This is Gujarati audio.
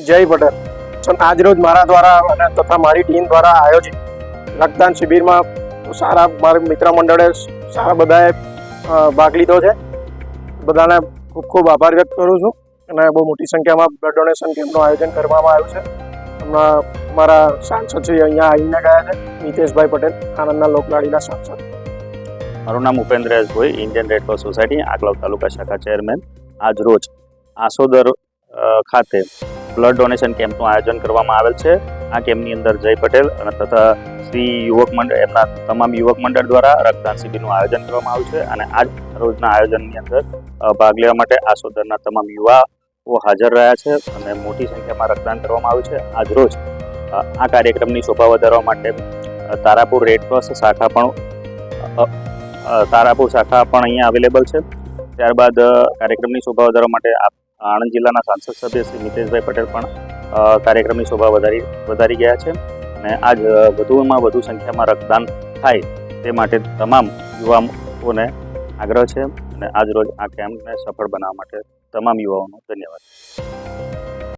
જય પટેલ. આજરોજ મારા દ્વારા અને તથા મારી ટીમ દ્વારા આયોજિત રક્તદાન શિબિરમાં સારા મારા મિત્ર મંડળે સારા બધાએ ભાગ લીધો છે. બધાને ખૂબ ખૂબ આભાર વ્યક્ત કરું છું અને બહુ મોટી સંખ્યામાં બ્લડ ડોનેશન કેમ્પનું આયોજન કરવામાં આવ્યું છે. હમણાં મારા સાંસદ શ્રી અહીંયા આવીને ગયા છે, મિતેશભાઈ પટેલ, આણંદના લોકલાડીના સાંસદ. મારું નામ Upendra S Bhoi, Indian Red Cross Society Anklav taluka શાખા ચેરમેન. આજ રોજ આસોદર ખાતે બ્લડ ડોનેશન કેમ્પનું આયોજન કરવામાં આવેલ છે. આ કેમ્પની અંદર જય પટેલ અને તથા શ્રી યુવક મંડળ એમના તમામ યુવક મંડળ દ્વારા રક્તદાન શિબિરનું આયોજન કરવામાં આવ્યું છે અને આજ રોજના આયોજનની અંદર ભાગ લેવા માટે આસોદરના તમામ યુવાઓ હાજર રહ્યા છે અને મોટી સંખ્યામાં રક્તદાન કરવામાં આવ્યું છે. આજ રોજ આ કાર્યક્રમની શોભા વધારવા માટે તારાપુર રેડ ક્રોસ શાખા પણ અહીંયા અવેલેબલ છે. ત્યારબાદ કાર્યક્રમની શોભા વધારવા માટે આણંદ જિલ્લાના સાંસદ સભ્ય શ્રી મિતેશભાઈ પટેલ પણ કાર્યક્રમની શોભા વધારી ગયા છે અને આજ વધુમાં વધુ સંખ્યામાં રક્તદાન થાય તે માટે તમામ યુવાઓને આગ્રહ છે અને આજ રોજ આ કેમ્પને સફળ બનાવવા માટે તમામ યુવાઓનો ધન્યવાદ.